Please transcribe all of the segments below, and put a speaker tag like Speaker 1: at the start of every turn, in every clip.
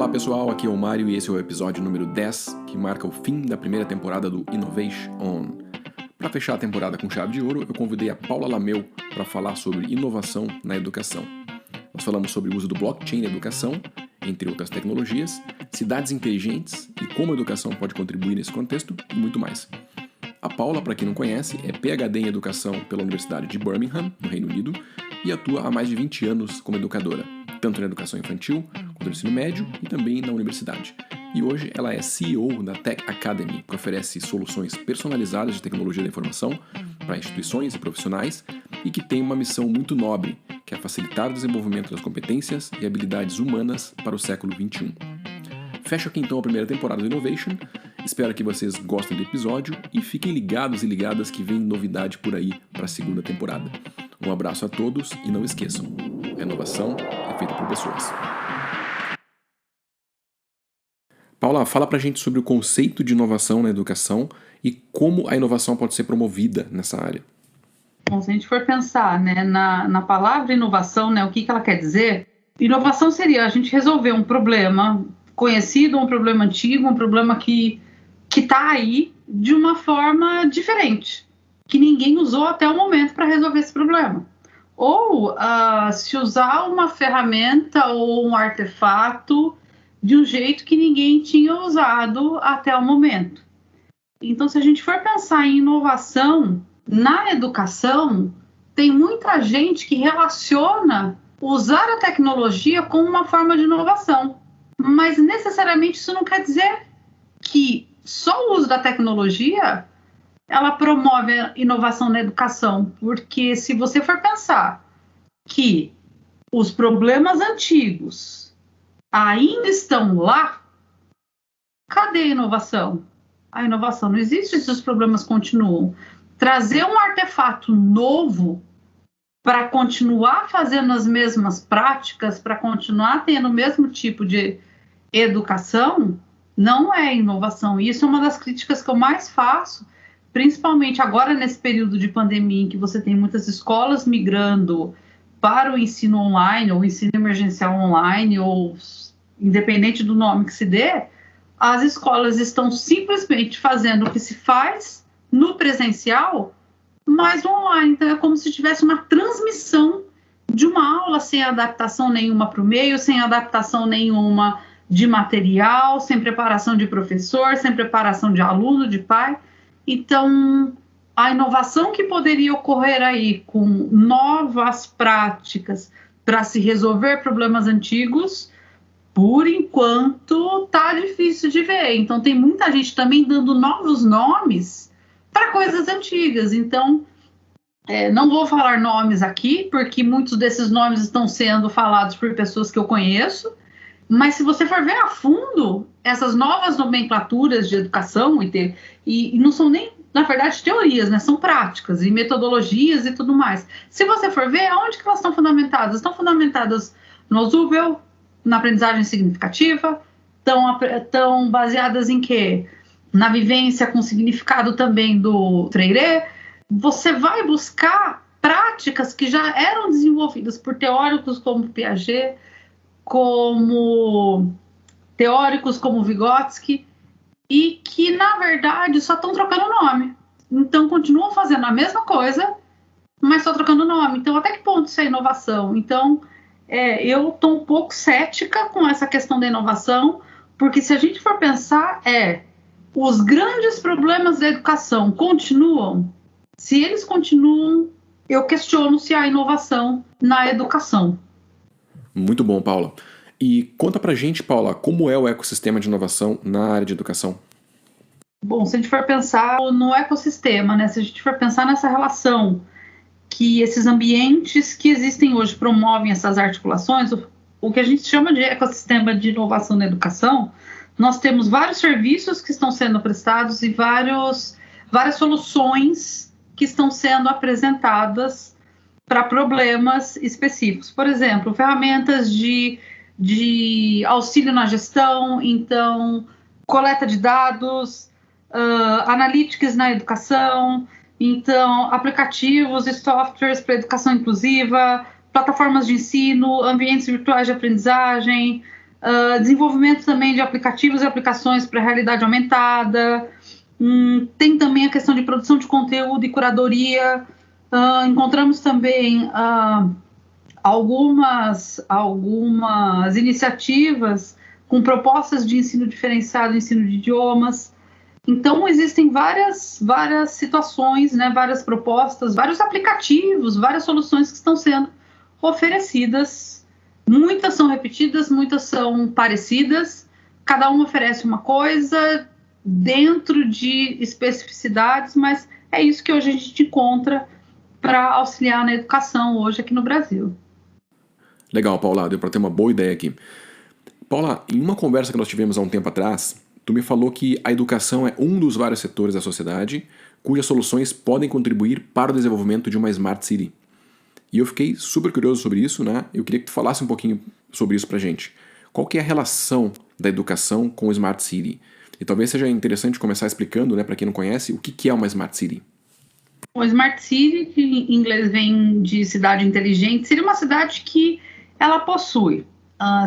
Speaker 1: Olá pessoal, aqui é o Mário e esse é o episódio número 10, que marca o fim da primeira temporada do Innovation On. Para fechar a temporada com chave de ouro, eu convidei a Paula Lameu para falar sobre inovação na educação. Nós falamos sobre o uso do blockchain na educação, entre outras tecnologias, cidades inteligentes e como a educação pode contribuir nesse contexto e muito mais. A Paula, para quem não conhece, é PhD em Educação pela Universidade de Birmingham, no Reino Unido, e atua há mais de 20 anos como educadora, tanto na educação infantil, quanto no ensino médio e também na universidade. E hoje ela é CEO da Tech Academy, que oferece soluções personalizadas de tecnologia da informação para instituições e profissionais e que tem uma missão muito nobre, que é facilitar o desenvolvimento das competências e habilidades humanas para o século XXI. Fecho aqui então a primeira temporada do Innovation. Espero que vocês gostem do episódio e fiquem ligados e ligadas que vem novidade por aí para a segunda temporada. Um abraço a todos e não esqueçam, a inovação é feita por pessoas. Paula, fala pra gente sobre o conceito de inovação na educação e como a inovação pode ser promovida nessa área.
Speaker 2: Bom, se a gente for pensar, na palavra inovação, o que ela quer dizer? Inovação seria a gente resolver um problema conhecido, um problema antigo, um problema que está aí de uma forma diferente, que ninguém usou até o momento para resolver esse problema. Ou se usar uma ferramenta ou um artefato de um jeito que ninguém tinha usado até o momento. Então, se a gente for pensar em inovação na educação, tem muita gente que relaciona usar a tecnologia como uma forma de inovação. Mas, necessariamente, isso não quer dizer que só o uso da tecnologia ela promove a inovação na educação. Porque, se você for pensar que os problemas antigos ainda estão lá, cadê a inovação? A inovação não existe se os problemas continuam. Trazer um artefato novo para continuar fazendo as mesmas práticas, para continuar tendo o mesmo tipo de educação, não é inovação. E isso é uma das críticas que eu mais faço, principalmente agora nesse período de pandemia, em que você tem muitas escolas migrando para o ensino online, ou ensino emergencial online, ou independente do nome que se dê, as escolas estão simplesmente fazendo o que se faz no presencial, mas online. Então é como se tivesse uma transmissão de uma aula sem adaptação nenhuma para o meio, sem adaptação nenhuma de material, sem preparação de professor, sem preparação de aluno, de pai. Então, a inovação que poderia ocorrer aí com novas práticas para se resolver problemas antigos, por enquanto, tá difícil de ver. Então, tem muita gente também dando novos nomes para coisas antigas. Então, não vou falar nomes aqui, porque muitos desses nomes estão sendo falados por pessoas que eu conheço. Mas se você for ver a fundo, essas novas nomenclaturas de educação, e não são nem, na verdade, teorias, são práticas e metodologias e tudo mais. Se você for ver, aonde que elas estão fundamentadas? Estão fundamentadas no Zuvel, na aprendizagem significativa, estão baseadas em quê? Na vivência com significado também do Freire. Você vai buscar práticas que já eram desenvolvidas por teóricos como Piaget, como teóricos como Vygotsky, e que, na verdade, só estão trocando nome. Então, continuam fazendo a mesma coisa, mas só trocando nome. Então, até que ponto isso é inovação? Então, eu estou um pouco cética com essa questão da inovação, porque se a gente for pensar, os grandes problemas da educação continuam. Se eles continuam, eu questiono se há inovação na educação.
Speaker 1: Muito bom, Paula. E conta pra gente, Paula, como é o ecossistema de inovação na área de educação?
Speaker 2: Bom, se a gente for pensar no ecossistema, se a gente for pensar nessa relação que esses ambientes que existem hoje promovem essas articulações, o que a gente chama de ecossistema de inovação na educação, nós temos vários serviços que estão sendo prestados e várias soluções que estão sendo apresentadas para problemas específicos. Por exemplo, ferramentas de auxílio na gestão, então, coleta de dados, analytics na educação, então, aplicativos e softwares para educação inclusiva, plataformas de ensino, ambientes virtuais de aprendizagem, desenvolvimento também de aplicativos e aplicações para realidade aumentada, tem também a questão de produção de conteúdo e curadoria, encontramos também algumas iniciativas com propostas de ensino diferenciado, ensino de idiomas. Então, existem várias situações, né, várias propostas, vários aplicativos, várias soluções que estão sendo oferecidas. Muitas são repetidas, muitas são parecidas, cada uma oferece uma coisa dentro de especificidades, mas é isso que hoje a gente encontra para auxiliar na educação hoje aqui no Brasil.
Speaker 1: Legal, Paula, deu para ter uma boa ideia aqui. Paula, em uma conversa que nós tivemos há um tempo atrás, tu me falou que a educação é um dos vários setores da sociedade cujas soluções podem contribuir para o desenvolvimento de uma Smart City. E eu fiquei super curioso sobre isso, né? Eu queria que tu falasse um pouquinho sobre isso pra gente. Qual que é a relação da educação com o Smart City? E talvez seja interessante começar explicando, né, para quem não conhece, o que é uma Smart City.
Speaker 2: O Smart City, que em inglês vem de cidade inteligente, seria uma cidade que ela possui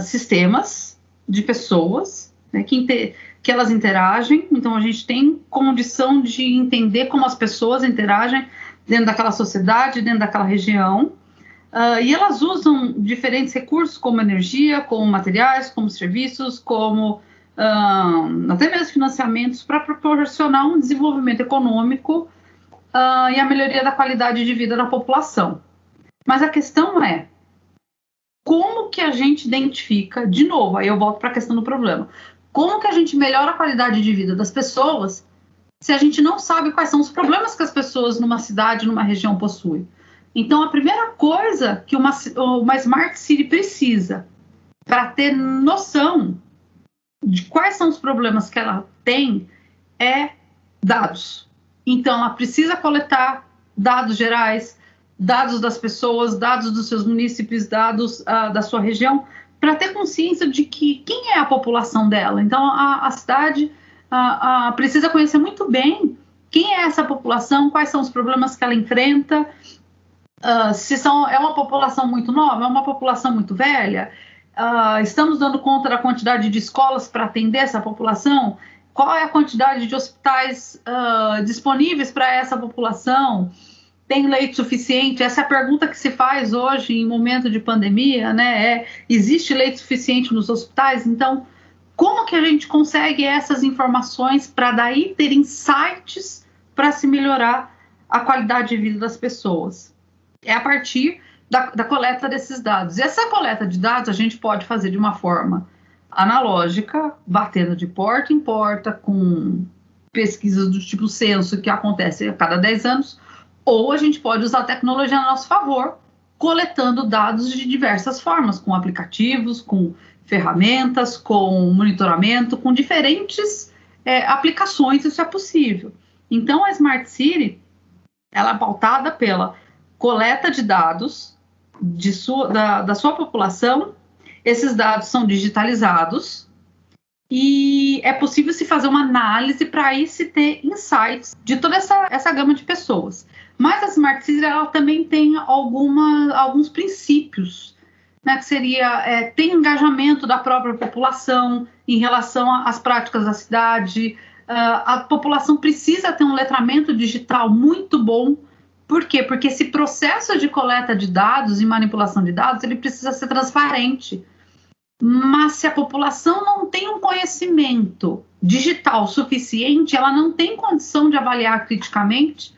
Speaker 2: sistemas de pessoas, né, que elas interagem. Então, a gente tem condição de entender como as pessoas interagem dentro daquela sociedade, dentro daquela região. E elas usam diferentes recursos, como energia, como materiais, como serviços, como até mesmo financiamentos, para proporcionar um desenvolvimento econômico e a melhoria da qualidade de vida da população. Mas a questão é, como que a gente identifica, de novo, aí eu volto para a questão do problema, como que a gente melhora a qualidade de vida das pessoas se a gente não sabe quais são os problemas que as pessoas numa cidade, numa região possuem? Então, a primeira coisa que uma Smart City precisa para ter noção de quais são os problemas que ela tem é dados. Então, ela precisa coletar dados gerais, dados das pessoas, dados dos seus munícipes, dados da sua região, para ter consciência de quem é a população dela. Então, a cidade precisa conhecer muito bem quem é essa população, quais são os problemas que ela enfrenta, é uma população muito nova, é uma população muito velha, estamos dando conta da quantidade de escolas para atender essa população, qual é a quantidade de hospitais disponíveis para essa população, tem leite suficiente? Essa é a pergunta que se faz hoje em momento de pandemia, né? Existe leite suficiente nos hospitais? Então, como que a gente consegue essas informações para daí ter insights para se melhorar a qualidade de vida das pessoas? É a partir da coleta desses dados. E essa coleta de dados a gente pode fazer de uma forma analógica, batendo de porta em porta, com pesquisas do tipo censo, que acontece a cada 10 anos, ou a gente pode usar a tecnologia a nosso favor, coletando dados de diversas formas, com aplicativos, com ferramentas, com monitoramento, com diferentes aplicações, isso é possível. Então, a Smart City, ela é pautada pela coleta de dados da sua população. Esses dados são digitalizados e é possível se fazer uma análise para aí se ter insights de toda essa gama de pessoas. Mas a Smart City, ela também tem alguns princípios, né, que seria ter engajamento da própria população em relação às práticas da cidade. A população precisa ter um letramento digital muito bom. Por quê? Porque esse processo de coleta de dados e manipulação de dados, ele precisa ser transparente. Mas se a população não tem um conhecimento digital suficiente, ela não tem condição de avaliar criticamente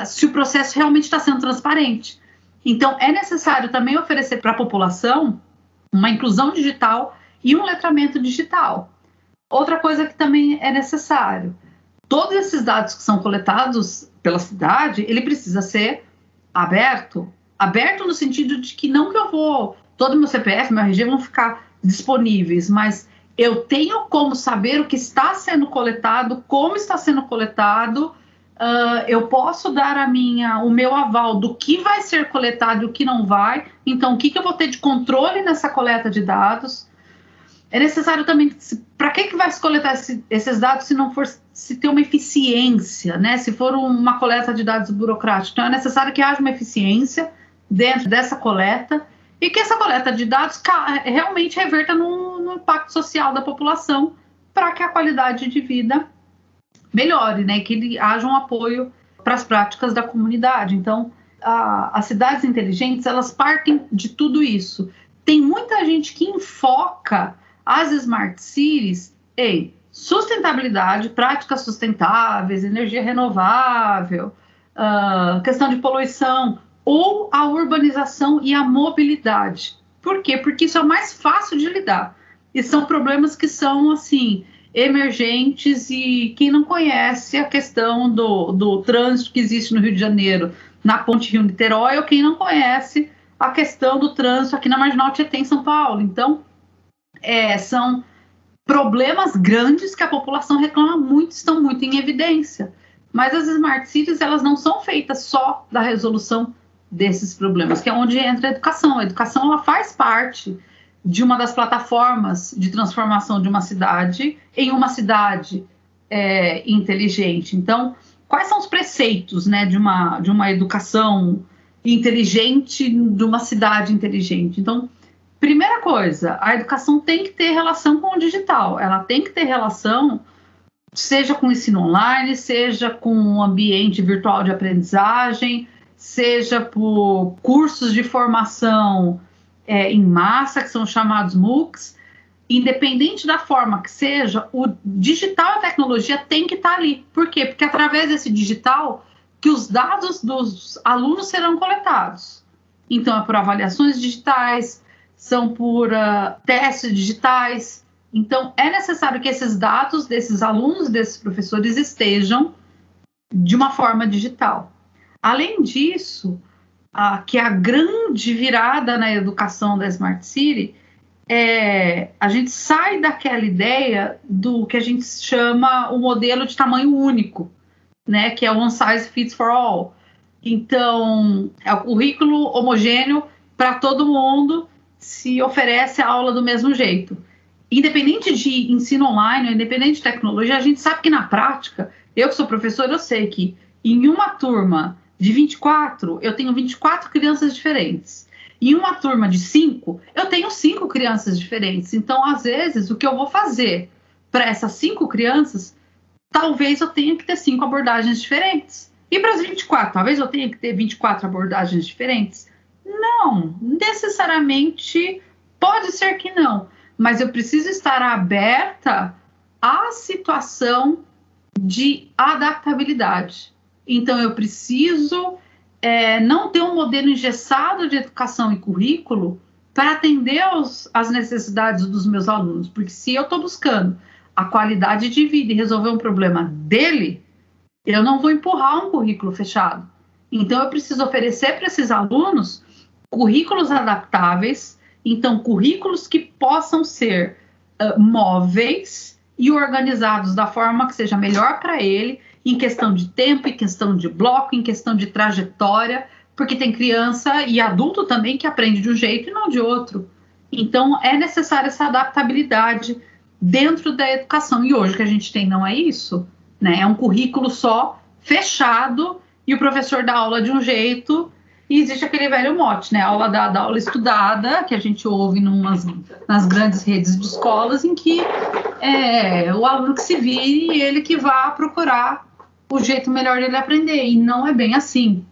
Speaker 2: se o processo realmente está sendo transparente. Então, é necessário também oferecer para a população uma inclusão digital e um letramento digital. Outra coisa que também é necessário, todos esses dados que são coletados pela cidade, ele precisa ser aberto no sentido de que não que todo meu CPF, meu RG vão ficar disponíveis, mas eu tenho como saber o que está sendo coletado, como está sendo coletado, eu posso dar o meu aval do que vai ser coletado e o que não vai. Então, o que eu vou ter de controle nessa coleta de dados? É necessário também, para que vai se coletar esses dados se não for se ter uma eficiência, né? Se for uma coleta de dados burocrática. Então, é necessário que haja uma eficiência dentro dessa coleta e que essa coleta de dados realmente reverta no impacto social da população para que a qualidade de vida melhore, né? Que haja um apoio para as práticas da comunidade. Então, as cidades inteligentes, elas partem de tudo isso. Tem muita gente que enfoca as Smart Cities em sustentabilidade, práticas sustentáveis, energia renovável, questão de poluição, ou a urbanização e a mobilidade. Por quê? Porque isso é o mais fácil de lidar. E são problemas que são, assim, emergentes, e quem não conhece a questão do trânsito que existe no Rio de Janeiro, na Ponte Rio-Niterói, ou quem não conhece a questão do trânsito aqui na Marginal Tietê, em São Paulo. Então, são problemas grandes que a população reclama muito, estão muito em evidência. Mas as Smart Cities, elas não são feitas só da resolução desses problemas, que é onde entra a educação. A educação, ela faz parte de uma das plataformas de transformação de uma cidade em uma cidade inteligente. Então, quais são os preceitos, né, de uma educação inteligente, de uma cidade inteligente? Então, primeira coisa, a educação tem que ter relação com o digital. Ela tem que ter relação, seja com o ensino online, seja com o ambiente virtual de aprendizagem, seja por cursos de formação em massa, que são chamados MOOCs. Independente da forma que seja, o digital e a tecnologia tem que estar ali. Por quê? Porque através desse digital que os dados dos alunos serão coletados. Então, é por avaliações digitais, são por testes digitais. Então, é necessário que esses dados desses alunos, desses professores, estejam de uma forma digital. Além disso, que a grande virada na educação da Smart City a gente sai daquela ideia do que a gente chama o modelo de tamanho único, né, que é one size fits for all. Então, é o currículo homogêneo para todo mundo, se oferece a aula do mesmo jeito. Independente de ensino online, independente de tecnologia, a gente sabe que na prática, eu que sou professora, eu sei que em uma turma de 24, eu tenho 24 crianças diferentes. Em uma turma de 5, eu tenho 5 crianças diferentes. Então, às vezes, o que eu vou fazer para essas 5 crianças, talvez eu tenha que ter 5 abordagens diferentes. E para as 24, talvez eu tenha que ter 24 abordagens diferentes? Não, necessariamente pode ser que não. Mas eu preciso estar aberta à situação de adaptabilidade. Então, eu preciso não ter um modelo engessado de educação e currículo para atender às necessidades dos meus alunos. Porque se eu estou buscando a qualidade de vida e resolver um problema dele, eu não vou empurrar um currículo fechado. Então, eu preciso oferecer para esses alunos currículos adaptáveis, então, currículos que possam ser móveis e organizados da forma que seja melhor para ele, em questão de tempo, em questão de bloco, em questão de trajetória, porque tem criança e adulto também que aprende de um jeito e não de outro. Então, é necessária essa adaptabilidade dentro da educação. E hoje o que a gente tem não é isso, né? É um currículo só, fechado, e o professor dá aula de um jeito, e existe aquele velho mote, né? Aula dada, aula estudada, que a gente ouve nas grandes redes de escolas, em que o aluno que se vire e ele que vá procurar o jeito melhor dele aprender. E não é bem assim,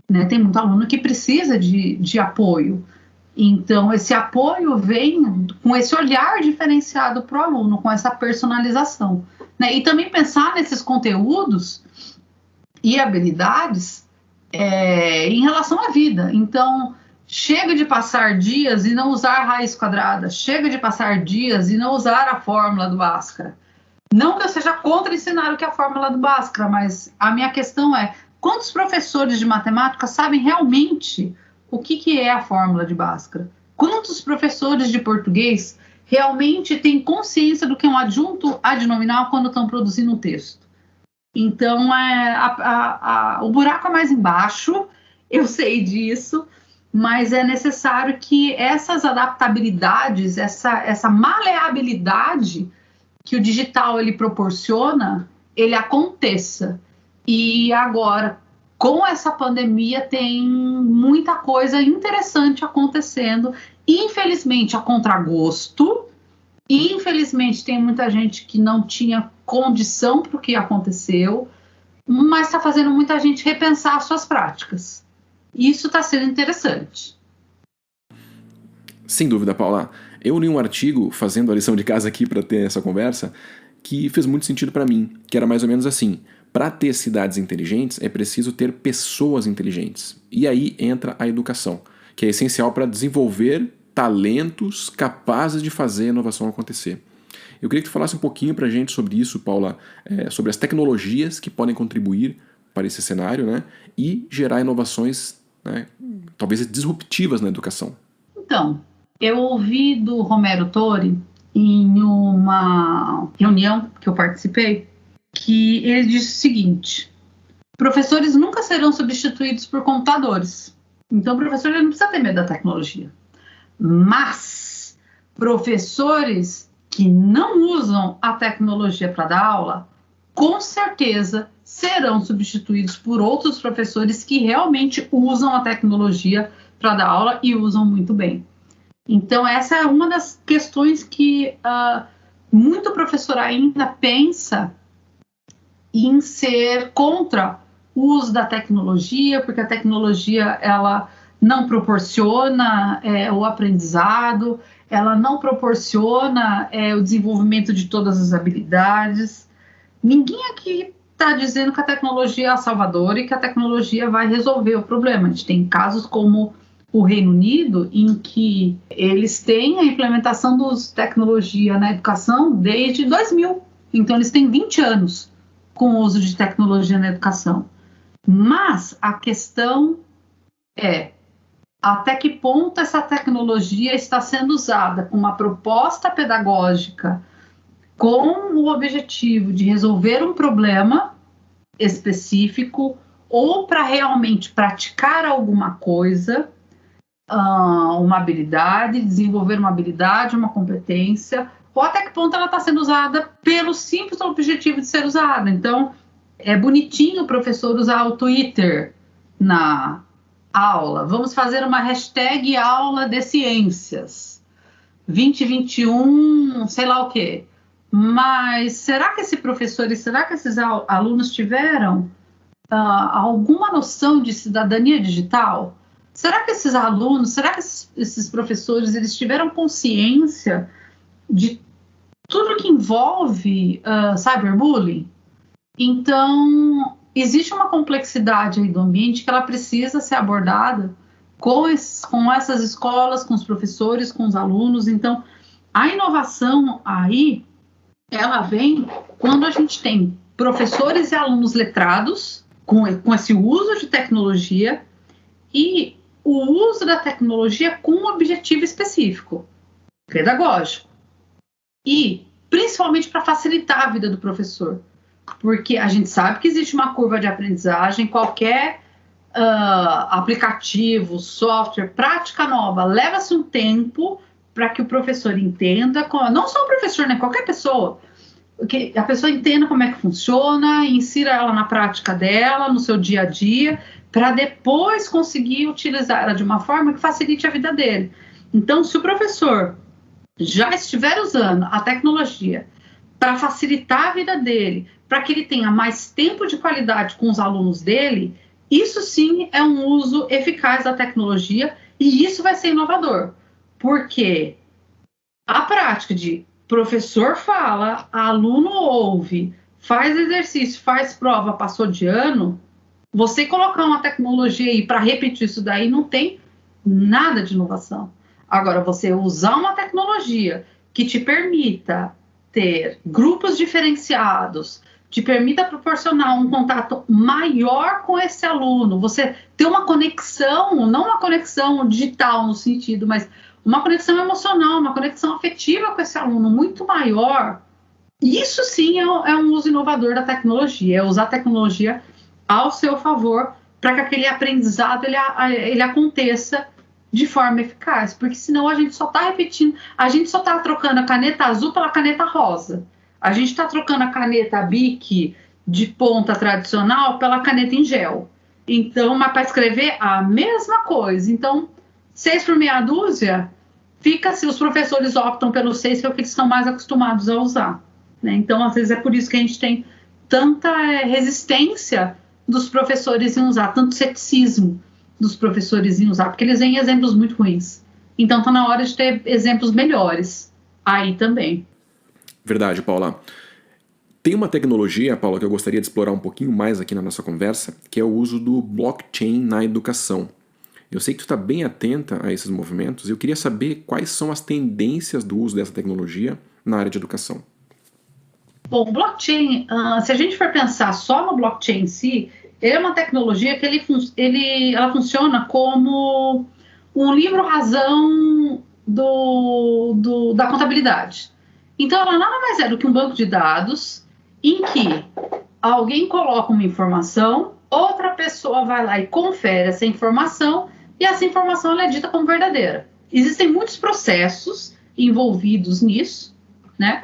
Speaker 2: né? Tem muito aluno que precisa de apoio. Então, esse apoio vem com esse olhar diferenciado para o aluno, com essa personalização, né? E também pensar nesses conteúdos e habilidades em relação à vida. Então, chega de passar dias e não usar a raiz quadrada, chega de passar dias e não usar a fórmula do Bhaskara. Não que eu seja contra ensinar o que é a fórmula do Bhaskara, mas a minha questão é, quantos professores de matemática sabem realmente o que é a fórmula de Bhaskara? Quantos professores de português realmente têm consciência do que é um adjunto adnominal quando estão produzindo um texto? Então, o buraco é mais embaixo, eu sei disso, mas é necessário que essas adaptabilidades, essa maleabilidade que o digital ele proporciona, ele aconteça. E agora, com essa pandemia tem muita coisa interessante acontecendo, infelizmente a contragosto, infelizmente tem muita gente que não tinha condição para o que aconteceu, mas está fazendo muita gente repensar as suas práticas. Isso está sendo interessante.
Speaker 1: Sem dúvida, Paula. Eu li um artigo, fazendo a lição de casa aqui para ter essa conversa, que fez muito sentido para mim, que era mais ou menos assim: para ter cidades inteligentes é preciso ter pessoas inteligentes. E aí entra a educação, que é essencial para desenvolver talentos capazes de fazer a inovação acontecer. Eu queria que tu falasse um pouquinho para a gente sobre isso, Paula, sobre as tecnologias que podem contribuir para esse cenário, né, e gerar inovações, né, talvez disruptivas na educação.
Speaker 2: Então, eu ouvi do Romero Torre, em uma reunião que eu participei, que ele disse o seguinte: professores nunca serão substituídos por computadores. Então, o professor ele não precisa ter medo da tecnologia. Mas professores que não usam a tecnologia para dar aula, com certeza serão substituídos por outros professores que realmente usam a tecnologia para dar aula e usam muito bem. Então, essa é uma das questões que muito professor ainda pensa em ser contra o uso da tecnologia, porque a tecnologia ela não proporciona o aprendizado, ela não proporciona o desenvolvimento de todas as habilidades. Ninguém aqui está dizendo que a tecnologia é a salvadora e que a tecnologia vai resolver o problema. A gente tem casos como o Reino Unido, em que eles têm a implementação de tecnologia na educação desde 2000. Então, eles têm 20 anos com o uso de tecnologia na educação. Mas a questão é até que ponto essa tecnologia está sendo usada com uma proposta pedagógica com o objetivo de resolver um problema específico ou para realmente praticar alguma coisa, uma habilidade, desenvolver uma habilidade, uma competência, ou até que ponto ela está sendo usada pelo simples objetivo de ser usada. Então, é bonitinho o professor usar o Twitter na aula. Vamos fazer uma hashtag aula de ciências 2021, sei lá o quê. Mas será que esse professor e será que esses alunos tiveram alguma noção de cidadania digital? Será que esses alunos, será que esses professores, eles tiveram consciência de tudo que envolve cyberbullying? Então, existe uma complexidade aí do ambiente que ela precisa ser abordada com essas escolas, com os professores, com os alunos. Então, a inovação aí, ela vem quando a gente tem professores e alunos letrados, com esse uso de tecnologia, e o uso da tecnologia com um objetivo específico, pedagógico. E, principalmente, para facilitar a vida do professor. Porque a gente sabe que existe uma curva de aprendizagem, qualquer aplicativo, software, prática nova, leva-se um tempo para que o professor entenda, não só o professor, né, qualquer pessoa, que a pessoa entenda como é que funciona, insira ela na prática dela, no seu dia a dia, para depois conseguir utilizar ela de uma forma que facilite a vida dele. Então, se o professor já estiver usando a tecnologia para facilitar a vida dele, para que ele tenha mais tempo de qualidade com os alunos dele, isso sim é um uso eficaz da tecnologia e isso vai ser inovador, porque a prática de professor fala, aluno ouve, faz exercício, faz prova, passou de ano, você colocar uma tecnologia aí para repetir isso daí não tem nada de inovação. Agora, você usar uma tecnologia que te permita ter grupos diferenciados, te permita proporcionar um contato maior com esse aluno, você ter uma conexão, não uma conexão digital no sentido, mas uma conexão emocional, uma conexão afetiva com esse aluno muito maior, isso sim é um uso inovador da tecnologia, é usar a tecnologia ao seu favor para que aquele aprendizado ele aconteça de forma eficaz, porque senão a gente só está repetindo, a gente só está trocando a caneta azul pela caneta rosa, a gente está trocando a caneta Bic de ponta tradicional pela caneta em gel. Então, mas para escrever a mesma coisa. Então, 6 por meia dúzia, fica se os professores optam pelo 6, que é o que eles estão mais acostumados a usar. Né? Então, às vezes é por isso que a gente tem tanta resistência dos professores em usar, tanto ceticismo dos professores em usar, porque eles têm exemplos muito ruins. Então, está na hora de ter exemplos melhores aí também.
Speaker 1: Verdade, Paula. Tem uma tecnologia, Paula, que eu gostaria de explorar um pouquinho mais aqui na nossa conversa, que é o uso do blockchain na educação. Eu sei que tu está bem atenta a esses movimentos e eu queria saber quais são as tendências do uso dessa tecnologia na área de educação.
Speaker 2: Bom, o blockchain, se a gente for pensar só no blockchain em si, ele é uma tecnologia que ela funciona como um livro-razão da contabilidade. Então, ela nada mais é do que um banco de dados em que alguém coloca uma informação, outra pessoa vai lá e confere essa informação, e essa informação ela é dita como verdadeira. Existem muitos processos envolvidos nisso, né?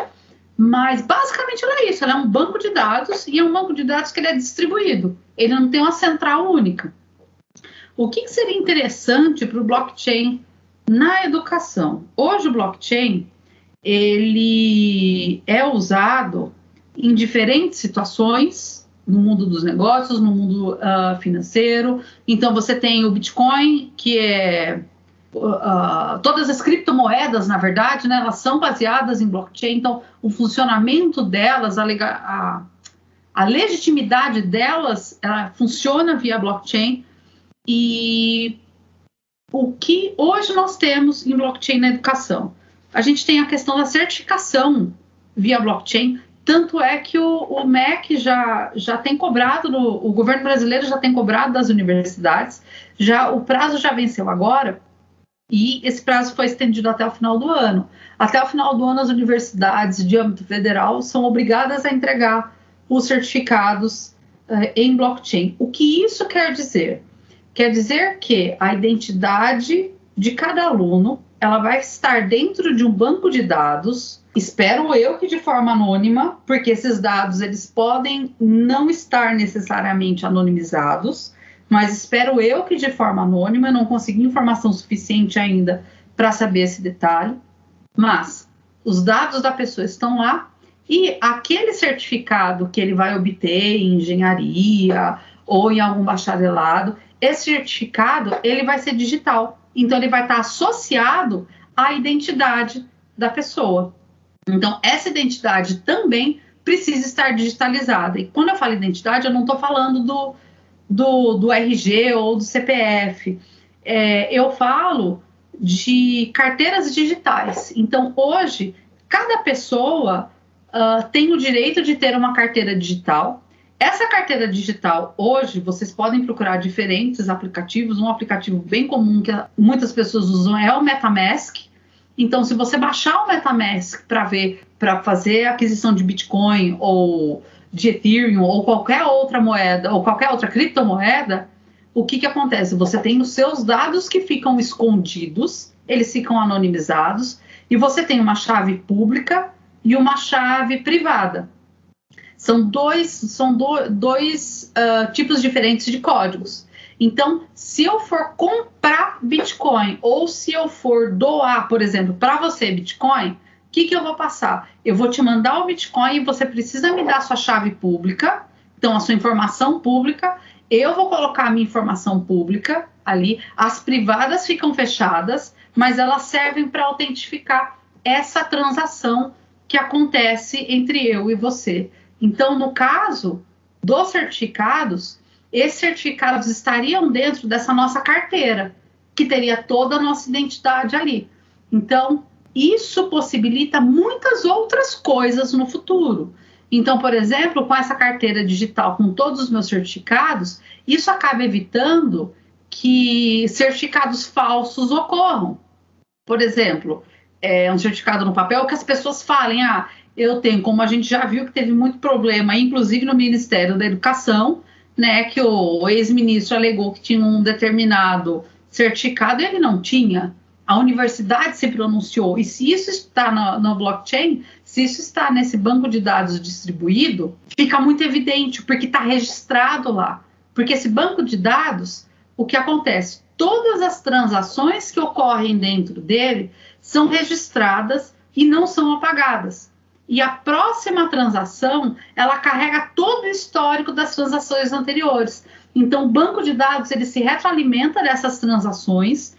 Speaker 2: Mas basicamente ela é isso, ela é um banco de dados, e é um banco de dados que ele é distribuído. Ele não tem uma central única. O que seria interessante para o blockchain na educação? Hoje o blockchain ele é usado em diferentes situações, no mundo dos negócios, no mundo financeiro. Então, você tem o Bitcoin, que é... todas as criptomoedas, na verdade, né, elas são baseadas em blockchain. Então, o funcionamento delas, a legitimidade delas, ela funciona via blockchain. E o que hoje nós temos em blockchain na educação? A gente tem a questão da certificação via blockchain, tanto é que o MEC já tem cobrado, o governo brasileiro já tem cobrado das universidades, o prazo já venceu agora, e esse prazo foi estendido até o final do ano. Até o final do ano, as universidades de âmbito federal são obrigadas a entregar os certificados em blockchain. O que isso quer dizer? Quer dizer que a identidade de cada aluno ela vai estar dentro de um banco de dados, espero eu que de forma anônima, porque esses dados eles podem não estar necessariamente anonimizados, mas espero eu que de forma anônima, eu não consegui informação suficiente ainda para saber esse detalhe, mas os dados da pessoa estão lá e aquele certificado que ele vai obter em engenharia ou em algum bacharelado, esse certificado ele vai ser digital. Então, ele vai estar associado à identidade da pessoa. Então, essa identidade também precisa estar digitalizada. E quando eu falo identidade, eu não estou falando do RG ou do CPF. Eu falo de carteiras digitais. Então, hoje, cada pessoa tem o direito de ter uma carteira digital. Essa carteira digital, hoje, vocês podem procurar diferentes aplicativos. Um aplicativo bem comum que muitas pessoas usam é o MetaMask. Então, se você baixar o MetaMask para fazer aquisição de Bitcoin ou de Ethereum ou qualquer outra moeda ou qualquer outra criptomoeda, o que acontece? Você tem os seus dados que ficam escondidos, eles ficam anonimizados, e você tem uma chave pública e uma chave privada. São dois tipos diferentes de códigos. Então, se eu for comprar Bitcoin ou se eu for doar, por exemplo, para você Bitcoin, o que eu vou passar? Eu vou te mandar o Bitcoin e você precisa me dar a sua chave pública, então a sua informação pública, eu vou colocar a minha informação pública ali, as privadas ficam fechadas, mas elas servem para autentificar essa transação que acontece entre eu e você. Então, no caso dos certificados, esses certificados estariam dentro dessa nossa carteira, que teria toda a nossa identidade ali. Então, isso possibilita muitas outras coisas no futuro. Então, por exemplo, com essa carteira digital, com todos os meus certificados, isso acaba evitando que certificados falsos ocorram. Por exemplo, um certificado no papel que as pessoas falem, eu tenho, como a gente já viu que teve muito problema, inclusive no Ministério da Educação, né, que o ex-ministro alegou que tinha um determinado certificado e ele não tinha. A universidade se pronunciou. E se isso está no blockchain, se isso está nesse banco de dados distribuído, fica muito evidente, porque está registrado lá. Porque esse banco de dados, o que acontece? Todas as transações que ocorrem dentro dele são registradas e não são apagadas. E a próxima transação, ela carrega todo o histórico das transações anteriores. Então, o banco de dados, ele se retroalimenta dessas transações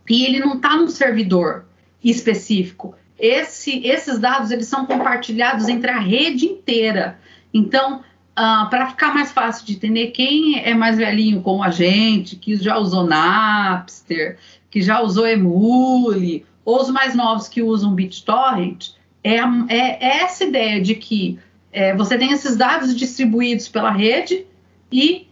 Speaker 2: e ele não está num servidor específico. Esses dados, eles são compartilhados entre a rede inteira. Então, para ficar mais fácil de entender, quem é mais velhinho como a gente, que já usou Napster, que já usou Emule, ou os mais novos que usam BitTorrent, é essa ideia de que você tem esses dados distribuídos pela rede e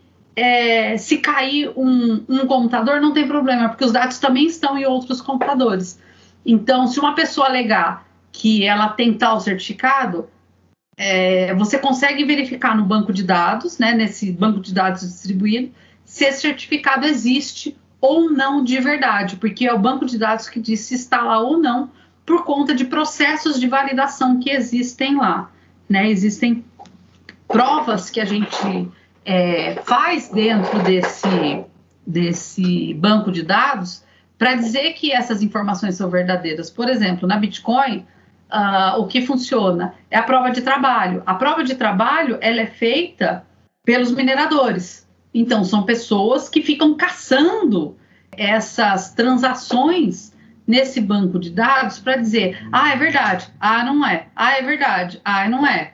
Speaker 2: se cair um computador não tem problema, porque os dados também estão em outros computadores. Então, se uma pessoa alegar que ela tem tal certificado, você consegue verificar no banco de dados, né, nesse banco de dados distribuído, se esse certificado existe ou não de verdade, porque é o banco de dados que diz se está lá ou não, por conta de processos de validação que existem lá, né? Existem provas que a gente faz dentro desse banco de dados para dizer que essas informações são verdadeiras. Por exemplo, na Bitcoin, o que funciona é a prova de trabalho. A prova de trabalho, ela é feita pelos mineradores. Então, são pessoas que ficam caçando essas transações nesse banco de dados para dizer, é verdade, não é, é verdade, não é.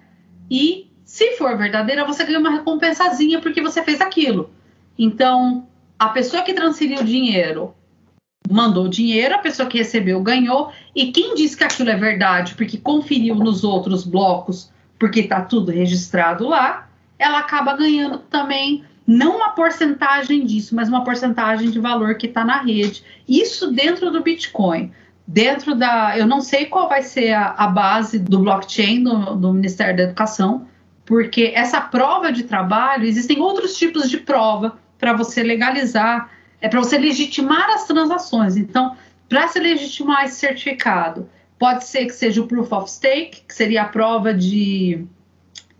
Speaker 2: E, se for verdadeira, você ganha uma recompensazinha porque você fez aquilo. Então, a pessoa que transferiu o dinheiro mandou o dinheiro, a pessoa que recebeu ganhou, e quem diz que aquilo é verdade porque conferiu nos outros blocos, porque está tudo registrado lá, ela acaba ganhando também, não uma porcentagem disso, mas uma porcentagem de valor que está na rede. Isso dentro do Bitcoin. Eu não sei qual vai ser a base do blockchain do Ministério da Educação, porque essa prova de trabalho, existem outros tipos de prova para você legalizar, para você legitimar as transações. Então, para se legitimar esse certificado, pode ser que seja o Proof of Stake, que seria a prova de...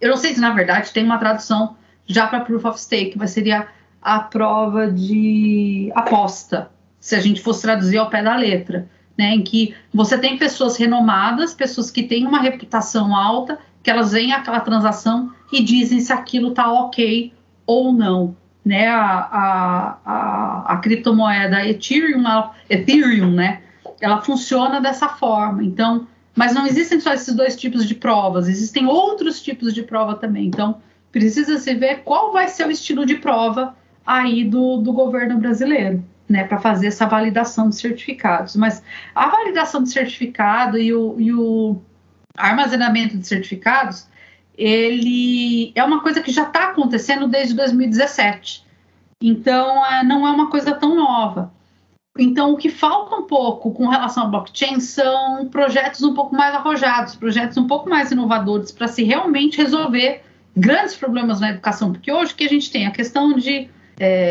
Speaker 2: Eu não sei se, na verdade, tem uma tradução já para Proof of Stake, mas seria a prova de aposta, se a gente fosse traduzir ao pé da letra, né? Em que você tem pessoas renomadas, pessoas que têm uma reputação alta, que elas veem aquela transação e dizem se aquilo está ok ou não. Né, a criptomoeda Ethereum, né, ela funciona dessa forma. Então, mas não existem só esses dois tipos de provas, existem outros tipos de prova também. Então, precisa se ver qual vai ser o estilo de prova aí do governo brasileiro, né, para fazer essa validação de certificados. Mas a validação de certificado e o armazenamento de certificados, ele é uma coisa que já está acontecendo desde 2017. Então, não é uma coisa tão nova. Então, o que falta um pouco com relação ao blockchain são projetos um pouco mais arrojados, projetos um pouco mais inovadores para se realmente resolver grandes problemas na educação. Porque hoje o que a gente tem? A questão de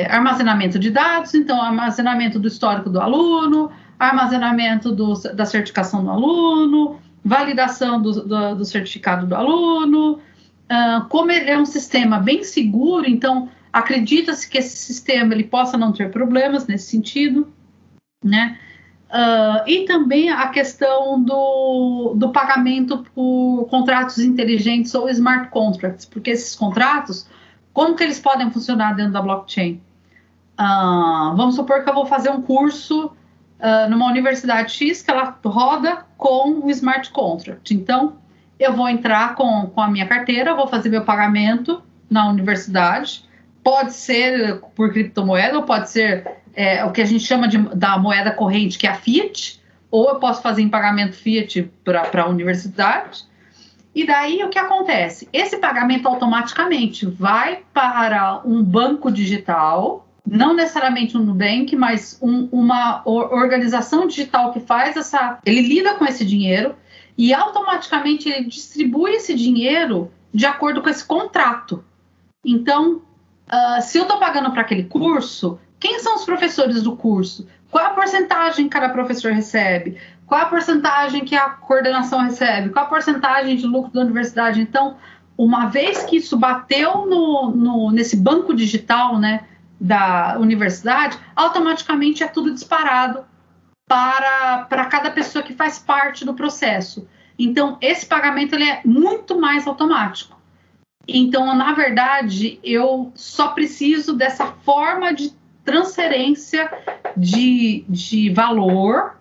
Speaker 2: armazenamento de dados, então armazenamento do histórico do aluno, armazenamento da certificação do aluno, validação do certificado do aluno. Como ele é um sistema bem seguro, então acredita-se que esse sistema ele possa não ter problemas nesse sentido, né? E também a questão do pagamento por contratos inteligentes ou smart contracts, porque esses contratos, como que eles podem funcionar dentro da blockchain? Vamos supor que eu vou fazer um curso numa universidade X, que ela roda com o smart contract. Então, eu vou entrar com a minha carteira, vou fazer meu pagamento na universidade, pode ser por criptomoeda, ou pode ser o que a gente chama da moeda corrente, que é a Fiat, ou eu posso fazer em pagamento Fiat para a universidade. E daí o que acontece? Esse pagamento automaticamente vai para um banco digital, não necessariamente um Nubank, mas uma organização digital que faz ele lida com esse dinheiro e automaticamente ele distribui esse dinheiro de acordo com esse contrato. Então, se eu estou pagando para aquele curso, quem são os professores do curso? Qual é a porcentagem que cada professor recebe? Qual é a porcentagem que a coordenação recebe? Qual é a porcentagem de lucro da universidade? Então, uma vez que isso bateu nesse banco digital, né, da universidade, automaticamente é tudo disparado para cada pessoa que faz parte do processo. Então, esse pagamento ele é muito mais automático. Então, na verdade, eu só preciso dessa forma de transferência de valor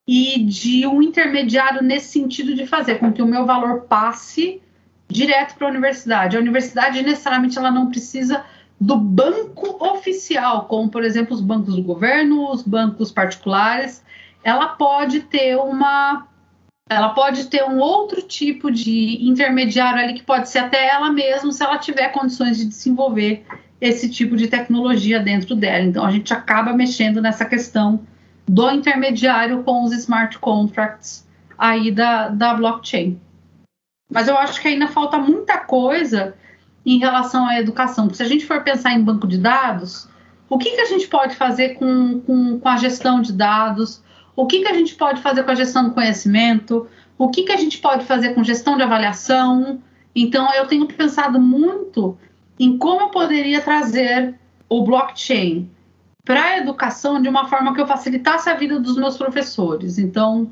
Speaker 2: e de um intermediário nesse sentido de fazer com que o meu valor passe direto para a universidade. A universidade, necessariamente, ela não precisa do banco oficial, como, por exemplo, os bancos do governo, os bancos particulares. Ela pode ter um outro tipo de intermediário ali, que pode ser até ela mesma, se ela tiver condições de desenvolver esse tipo de tecnologia dentro dela. Então, a gente acaba mexendo nessa questão do intermediário com os smart contracts aí da blockchain. Mas eu acho que ainda falta muita coisa em relação à educação. Porque se a gente for pensar em banco de dados, o que a gente pode fazer com a gestão de dados? O que a gente pode fazer com a gestão do conhecimento? O que a gente pode fazer com gestão de avaliação? Então, eu tenho pensado muito em como eu poderia trazer o blockchain para a educação de uma forma que eu facilitasse a vida dos meus professores. Então,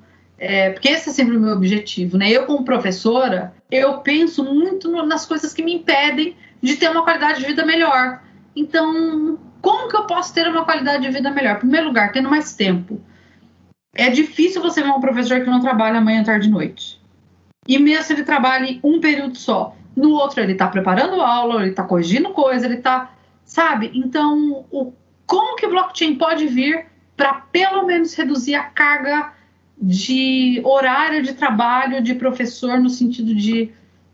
Speaker 2: porque esse é sempre o meu objetivo, né? Eu, como professora, eu penso muito nas coisas que me impedem de ter uma qualidade de vida melhor. Então, como que eu posso ter uma qualidade de vida melhor? Em primeiro lugar, tendo mais tempo. É difícil você ver um professor que não trabalha manhã, tarde e noite. E mesmo se ele trabalhe um período só, no outro ele está preparando aula, ele está corrigindo coisa, ele está, sabe? Então, como que o blockchain pode vir para pelo menos reduzir a carga de horário de trabalho de professor, no sentido de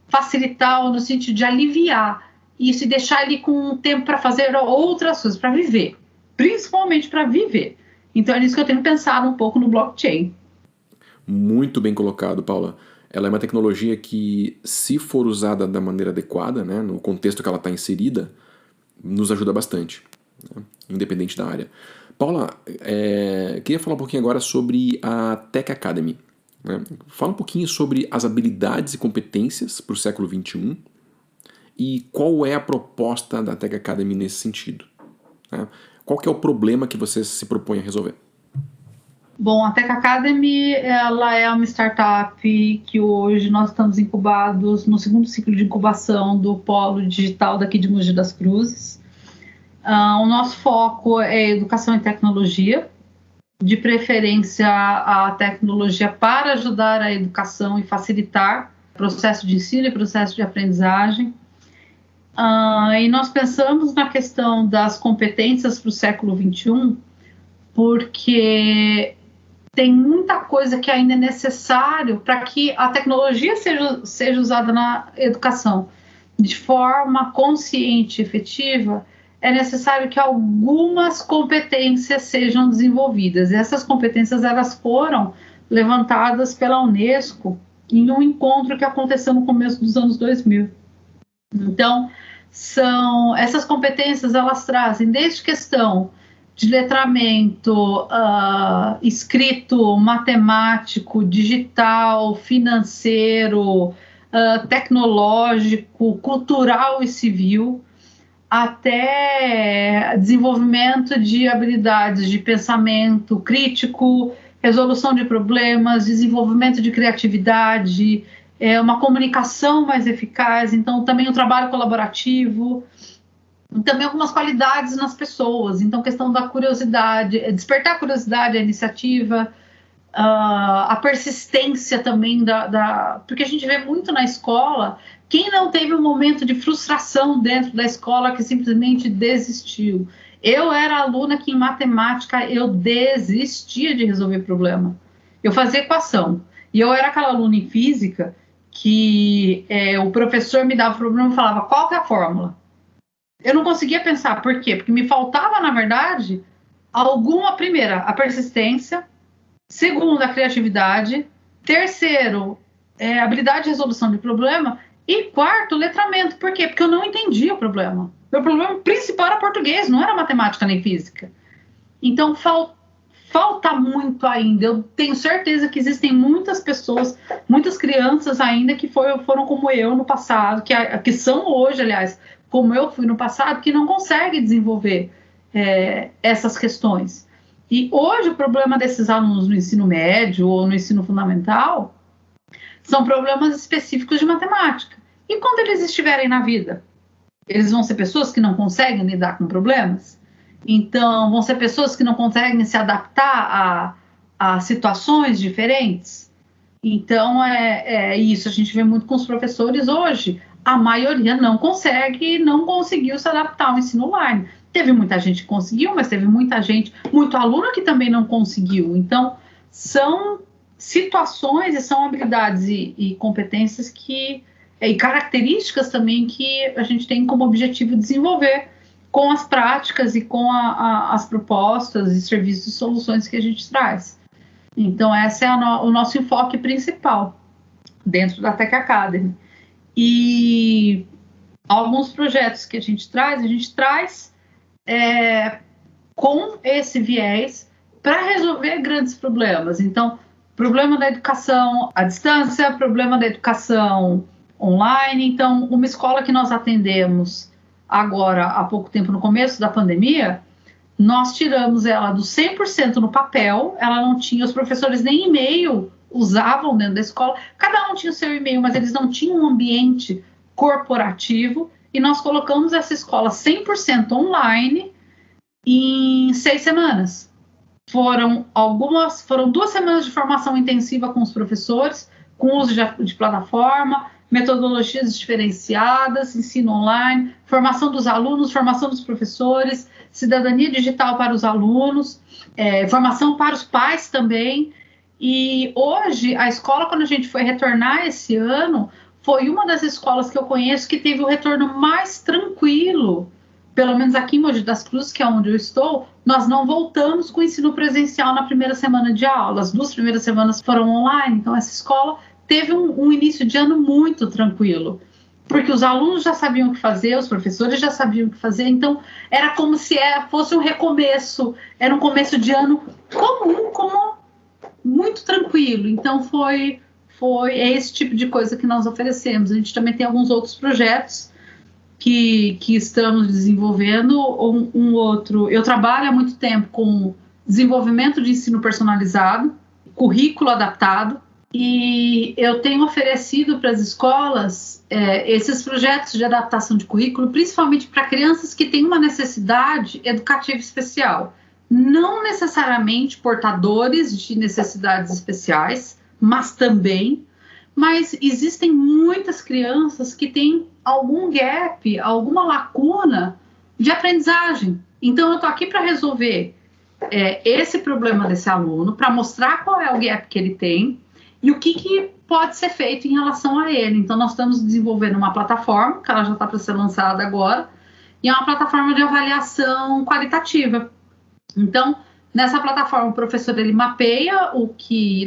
Speaker 2: facilitar, ou no sentido de aliviar isso e deixar ele com tempo para fazer outras coisas, para viver, principalmente para viver. Então é nisso que eu tenho pensado um pouco no blockchain.
Speaker 1: Muito bem colocado, Paula. Ela é uma tecnologia que, se for usada da maneira adequada, né, no contexto que ela está inserida, nos ajuda bastante, né, independente da área. Paula, queria falar um pouquinho agora sobre a Tech Academy, né? Fala um pouquinho sobre as habilidades e competências para o século XXI e qual é a proposta da Tech Academy nesse sentido, né? Qual que é o problema que você se propõe a resolver?
Speaker 2: Bom, a Tech Academy, ela é uma startup que hoje nós estamos incubados no segundo ciclo de incubação do Polo Digital daqui de Mogi das Cruzes. O nosso foco é educação e tecnologia, de preferência a tecnologia para ajudar a educação e facilitar o processo de ensino e processo de aprendizagem. E nós pensamos na questão das competências para o século XXI, porque tem muita coisa que ainda é necessário para que a tecnologia seja usada na educação de forma consciente e efetiva. É necessário que algumas competências sejam desenvolvidas. E essas competências elas foram levantadas pela Unesco em um encontro que aconteceu no começo dos anos 2000. Então, essas competências, elas trazem desde questão de letramento, escrito, matemático, digital, financeiro, tecnológico, cultural e civil, até desenvolvimento de habilidades de pensamento crítico, resolução de problemas, desenvolvimento de criatividade, uma comunicação mais eficaz, então também o trabalho colaborativo, também algumas qualidades nas pessoas, então questão da curiosidade, despertar a curiosidade, a iniciativa, a persistência também, porque a gente vê muito na escola, quem não teve um momento de frustração dentro da escola que simplesmente desistiu. Eu era aluna que em matemática eu desistia de resolver problema. Eu fazia equação. E eu era aquela aluna em física que o professor me dava o problema e falava, qual que é a fórmula? Eu não conseguia pensar. Por quê? Porque me faltava, na verdade, primeira, a persistência, segundo, a criatividade, terceiro, habilidade de resolução de problema, e quarto, letramento. Por quê? Porque eu não entendia o problema. Meu problema principal era português, não era matemática nem física. Então, falta muito ainda. Eu tenho certeza que existem muitas pessoas, muitas crianças ainda que foram como eu no passado, que são hoje, aliás, como eu fui no passado, que não conseguem desenvolver essas questões. E hoje o problema desses alunos no ensino médio ou no ensino fundamental são problemas específicos de matemática. E quando eles estiverem na vida? Eles vão ser pessoas que não conseguem lidar com problemas? Então, vão ser pessoas que não conseguem se adaptar a situações diferentes? Então, isso. A gente vê muito com os professores hoje. A maioria não conseguiu se adaptar ao ensino online. Teve muita gente que conseguiu, mas teve muito aluno que também não conseguiu. Então, são situações e são habilidades e competências e características também que a gente tem como objetivo desenvolver com as práticas e com as propostas e serviços e soluções que a gente traz. Então, esse é o nosso enfoque principal dentro da Tech Academy. E alguns projetos que a gente traz com esse viés para resolver grandes problemas. Então, problema da educação à distância, problema da educação online. Então, uma escola que nós atendemos agora, há pouco tempo, no começo da pandemia, nós tiramos ela do 100% no papel, ela não tinha, os professores nem e-mail usavam dentro da escola, cada um tinha o seu e-mail, mas eles não tinham um ambiente corporativo, e nós colocamos essa escola 100% online em 6 semanas. Foram 2 semanas de formação intensiva com os professores, com uso de plataforma, metodologias diferenciadas, ensino online, formação dos alunos, formação dos professores, cidadania digital para os alunos, formação para os pais também. E hoje, a escola, quando a gente foi retornar esse ano, foi uma das escolas que eu conheço que teve o retorno mais tranquilo. Pelo menos aqui em Mogi das Cruzes, que é onde eu estou, nós não voltamos com o ensino presencial na primeira semana de aula. As 2 primeiras semanas foram online, então essa escola teve um início de ano muito tranquilo, porque os alunos já sabiam o que fazer, os professores já sabiam o que fazer, então era como se fosse um recomeço, era um começo de ano comum, muito tranquilo. Então foi esse tipo de coisa que nós oferecemos. A gente também tem alguns outros projetos que estamos desenvolvendo. Um outro, eu trabalho há muito tempo com desenvolvimento de ensino personalizado, currículo adaptado, e eu tenho oferecido para as escolas esses projetos de adaptação de currículo, principalmente para crianças que têm uma necessidade educativa especial. Não necessariamente portadores de necessidades especiais, mas também. Mas existem muitas crianças que têm algum gap, alguma lacuna de aprendizagem. Então, eu estou aqui para resolver esse problema desse aluno, para mostrar qual é o gap que ele tem e o que pode ser feito em relação a ele. Então, nós estamos desenvolvendo uma plataforma, que ela já está para ser lançada agora, e é uma plataforma de avaliação qualitativa. Então, nessa plataforma, o professor ele mapeia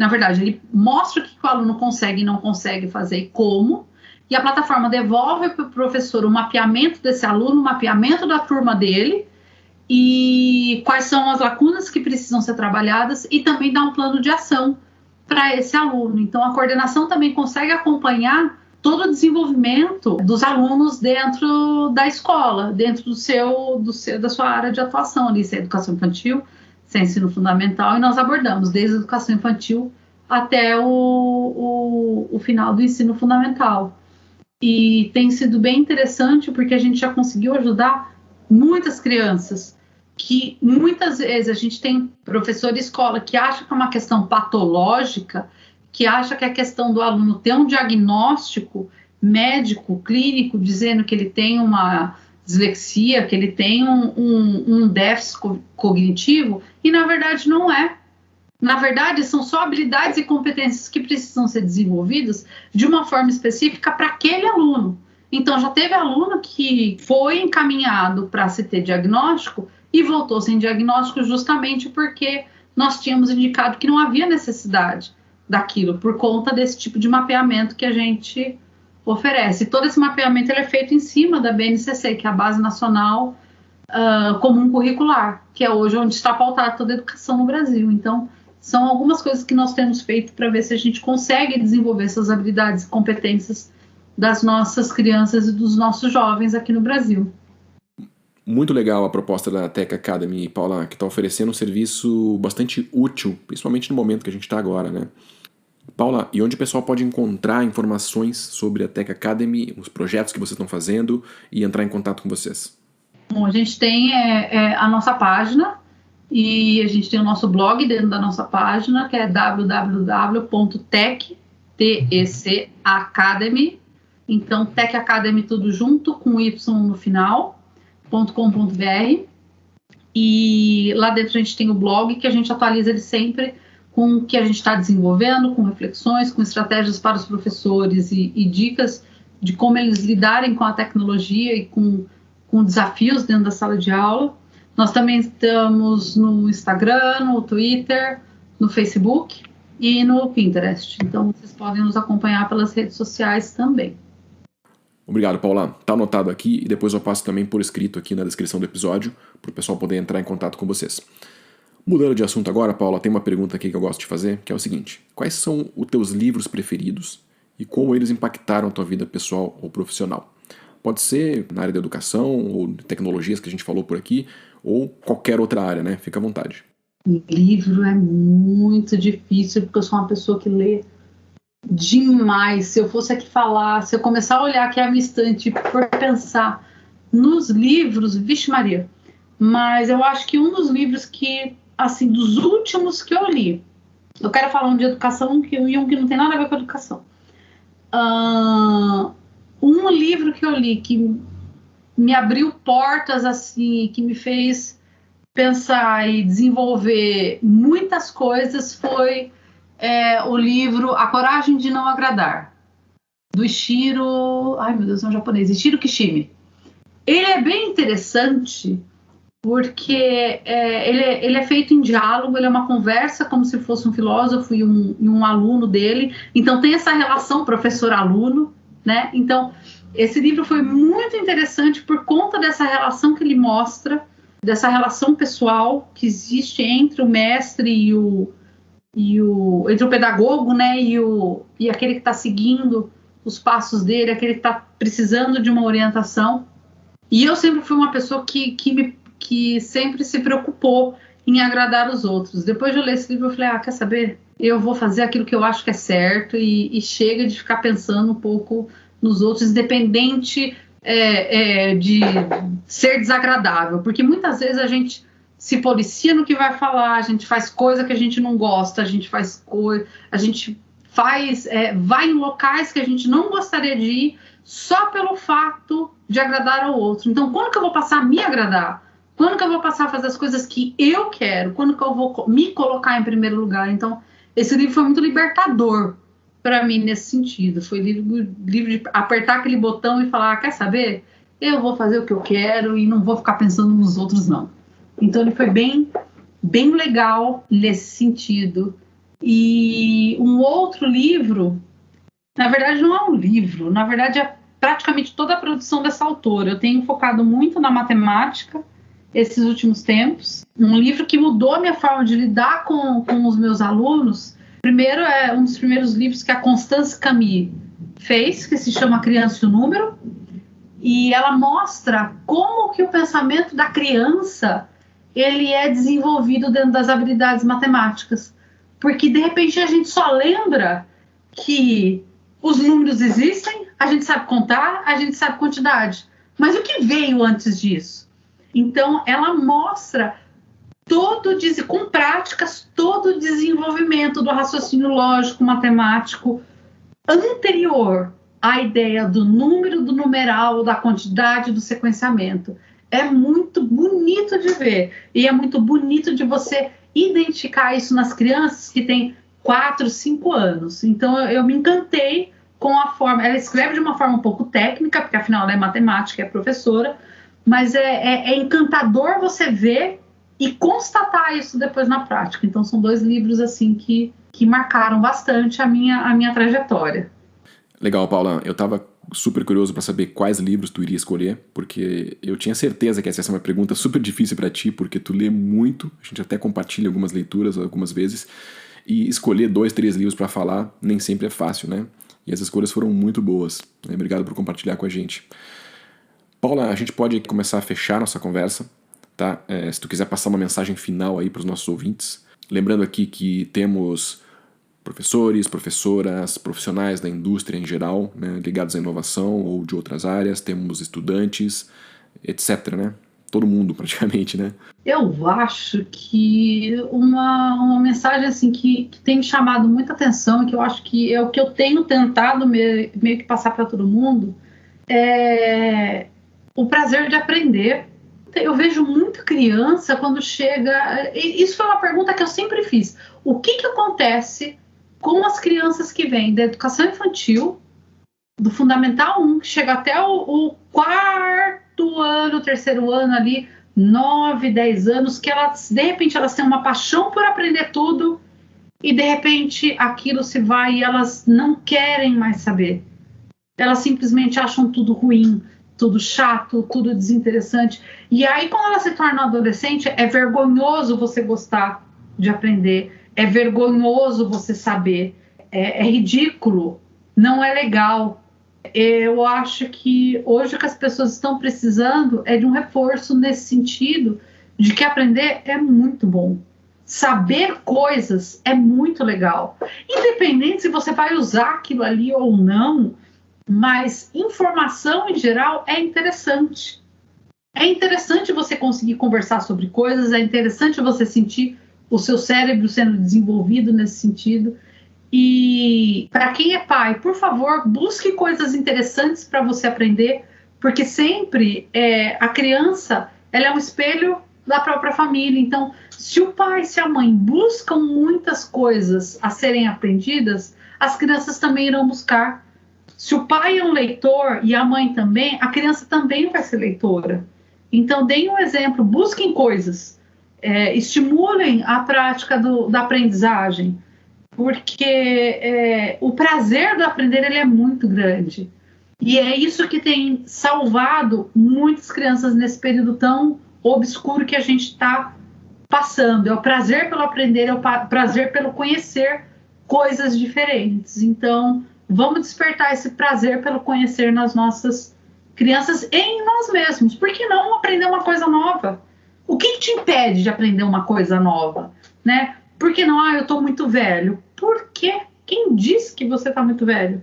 Speaker 2: na verdade, ele mostra o que o aluno consegue e não consegue fazer e como, e a plataforma devolve para o professor o mapeamento desse aluno, o mapeamento da turma dele, e quais são as lacunas que precisam ser trabalhadas, e também dá um plano de ação para esse aluno. Então, a coordenação também consegue acompanhar todo o desenvolvimento dos alunos dentro da escola, dentro da sua área de atuação, ali, se é educação infantil, se é ensino fundamental, e nós abordamos desde a educação infantil até o final do ensino fundamental. E tem sido bem interessante porque a gente já conseguiu ajudar muitas crianças, que muitas vezes a gente tem professor de escola que acha que é uma questão patológica, que acha que é questão do aluno ter um diagnóstico médico, clínico, dizendo que ele tem uma dislexia, que ele tem um déficit cognitivo, e na verdade não é. Na verdade, são só habilidades e competências que precisam ser desenvolvidas de uma forma específica para aquele aluno. Então, já teve aluno que foi encaminhado para se ter diagnóstico e voltou sem diagnóstico justamente porque nós tínhamos indicado que não havia necessidade daquilo, por conta desse tipo de mapeamento que a gente oferece. Todo esse mapeamento ele é feito em cima da BNCC, que é a Base Nacional comum curricular, que é hoje onde está pautada toda a educação no Brasil. Então, são algumas coisas que nós temos feito para ver se a gente consegue desenvolver essas habilidades e competências das nossas crianças e dos nossos jovens aqui no Brasil.
Speaker 1: Muito legal a proposta da Tech Academy, Paula, que está oferecendo um serviço bastante útil, principalmente no momento que a gente está agora, né? Paula, e onde o pessoal pode encontrar informações sobre a Tech Academy, os projetos que vocês estão fazendo e entrar em contato com vocês?
Speaker 2: Bom, a gente tem a nossa página e a gente tem o nosso blog dentro da nossa página, que é www.tech.academy. Então, Tech Academy tudo junto, com Y no final, .com.br. E lá dentro a gente tem o blog, que a gente atualiza ele sempre com o que a gente está desenvolvendo, com reflexões, com estratégias para os professores e dicas de como eles lidarem com a tecnologia e com desafios dentro da sala de aula. Nós também estamos no Instagram, no Twitter, no Facebook e no Pinterest. Então, vocês podem nos acompanhar pelas redes sociais também.
Speaker 1: Obrigado, Paula. Está anotado aqui e depois eu passo também por escrito aqui na descrição do episódio para o pessoal poder entrar em contato com vocês. Mudando de assunto agora, Paula, tem uma pergunta aqui que eu gosto de fazer, que é o seguinte: quais são os teus livros preferidos e como eles impactaram a tua vida pessoal ou profissional? Pode ser na área da educação ou de tecnologias que a gente falou por aqui, ou qualquer outra área, né? Fica à vontade.
Speaker 2: Livro é muito difícil, porque eu sou uma pessoa que lê demais. Se eu fosse aqui falar, se eu começar a olhar aqui a minha estante por pensar nos livros, vixe Maria. Mas eu acho que um dos livros que, assim, dos últimos que eu li, eu quero falar um de educação e um que não tem nada a ver com educação. Um livro que eu li que me abriu portas, assim, que me fez pensar e desenvolver muitas coisas foi o livro A Coragem de Não Agradar, do Ishiro... Ai, meu Deus, é um japonês. Ishiro Kishimi. Ele é bem interessante porque ele é feito em diálogo, ele é uma conversa como se fosse um filósofo e um aluno dele. Então, tem essa relação professor-aluno, né? Então, esse livro foi muito interessante por conta dessa relação que ele mostra, dessa relação pessoal que existe entre o mestre entre o pedagogo, né, e aquele que está seguindo os passos dele, aquele que está precisando de uma orientação. E eu sempre fui uma pessoa que sempre se preocupou em agradar os outros. Depois de eu ler esse livro, eu falei, quer saber? Eu vou fazer aquilo que eu acho que é certo e chega de ficar pensando um pouco nos outros, independente de ser desagradável. Porque muitas vezes a gente se policia no que vai falar, a gente faz coisa que a gente não gosta, a gente vai em locais que a gente não gostaria de ir só pelo fato de agradar ao outro. Então, quando que eu vou passar a me agradar? Quando que eu vou passar a fazer as coisas que eu quero? Quando que eu vou me colocar em primeiro lugar? Então, esse livro foi muito libertador para mim nesse sentido. Foi livro de apertar aquele botão e falar, quer saber? Eu vou fazer o que eu quero e não vou ficar pensando nos outros, não. Então, ele foi bem, bem legal nesse sentido. E um outro livro, na verdade, não é um livro, na verdade, é praticamente toda a produção dessa autora. Eu tenho focado muito na matemática esses últimos tempos. Um livro que mudou a minha forma de lidar com os meus alunos. Primeiro, é um dos primeiros livros que a Constance Camille fez, que se chama Criança e o Número. E ela mostra como que o pensamento da criança ele é desenvolvido dentro das habilidades matemáticas. Porque, de repente, a gente só lembra que os números existem, a gente sabe contar, a gente sabe quantidade. Mas o que veio antes disso? Então, ela mostra com práticas, todo o desenvolvimento do raciocínio lógico, matemático, anterior à ideia do número, do numeral, da quantidade, do sequenciamento. É muito bonito de ver. E é muito bonito de você identificar isso nas crianças que têm 4, 5 anos. Então, eu me encantei com a forma... Ela escreve de uma forma um pouco técnica, porque afinal ela é matemática, é professora, mas é encantador você ver e constatar isso depois na prática. Então, são 2 livros assim que marcaram bastante a minha trajetória.
Speaker 1: Legal, Paula. Eu estava super curioso para saber quais livros tu iria escolher, porque eu tinha certeza que essa ia ser uma pergunta super difícil para ti, porque tu lê muito, a gente até compartilha algumas leituras algumas vezes, e escolher 2, 3 livros para falar nem sempre é fácil, né? E as escolhas foram muito boas. Obrigado por compartilhar com a gente. Paula, a gente pode começar a fechar nossa conversa, tá? Se tu quiser passar uma mensagem final aí para os nossos ouvintes. Lembrando aqui que temos professores, professoras, profissionais da indústria em geral, né, ligados à inovação ou de outras áreas, temos estudantes, etc, né? Todo mundo praticamente, né?
Speaker 2: Eu acho que uma mensagem assim que tem me chamado muita atenção e que eu acho que é o que eu tenho tentado meio que passar para todo mundo é o prazer de aprender. Eu vejo muita criança quando chega... Isso foi uma pergunta que eu sempre fiz. O que acontece com as crianças que vêm da educação infantil, do Fundamental 1, que chega até o 4º ano, 3º ano ali, 9, 10 anos, que elas, de repente, elas têm uma paixão por aprender tudo e, de repente, aquilo se vai e elas não querem mais saber. Elas simplesmente acham tudo ruim, tudo chato, tudo desinteressante. E aí, quando ela se torna adolescente, é vergonhoso você gostar de aprender, é vergonhoso você saber, é ridículo, não é legal. Eu acho que hoje o que as pessoas estão precisando é de um reforço nesse sentido, de que aprender é muito bom. Saber coisas é muito legal. Independente se você vai usar aquilo ali ou não, mas informação em geral é interessante. É interessante você conseguir conversar sobre coisas, é interessante você sentir o seu cérebro sendo desenvolvido nesse sentido. E para quem é pai, por favor, busque coisas interessantes para você aprender, porque sempre a criança ela é um espelho da própria família. Então, se o pai e se a mãe buscam muitas coisas a serem aprendidas, as crianças também irão buscar. Se o pai é um leitor e a mãe também, a criança também vai ser leitora. Então, deem um exemplo, busquem coisas, estimulem a prática da aprendizagem, porque o prazer do aprender ele é muito grande. E é isso que tem salvado muitas crianças nesse período tão obscuro que a gente está passando. É o prazer pelo aprender, é o prazer pelo conhecer coisas diferentes. Então, vamos despertar esse prazer pelo conhecer nas nossas crianças e em nós mesmos. Por que não aprender uma coisa nova? O que te impede de aprender uma coisa nova? Né? Por que não? Eu estou muito velho. Por quê? Quem disse que você está muito velho?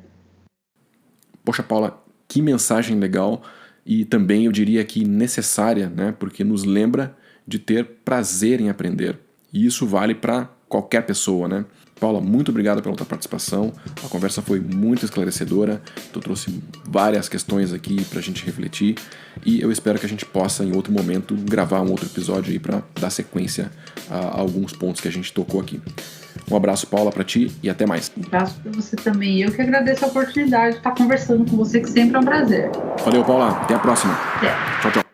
Speaker 1: Poxa, Paula, que mensagem legal e também eu diria que necessária, né? Porque nos lembra de ter prazer em aprender. E isso vale para qualquer pessoa, né? Paula, muito obrigado pela tua participação. A conversa foi muito esclarecedora. Tu trouxe várias questões aqui pra gente refletir. E eu espero que a gente possa, em outro momento, gravar um outro episódio aí pra dar sequência a alguns pontos que a gente tocou aqui. Um abraço, Paula, pra ti e até mais.
Speaker 2: Um abraço pra você também. Eu que agradeço a oportunidade de estar conversando com você, que sempre é um prazer.
Speaker 1: Valeu, Paula. Até a próxima.
Speaker 2: Até.
Speaker 1: Tchau, tchau.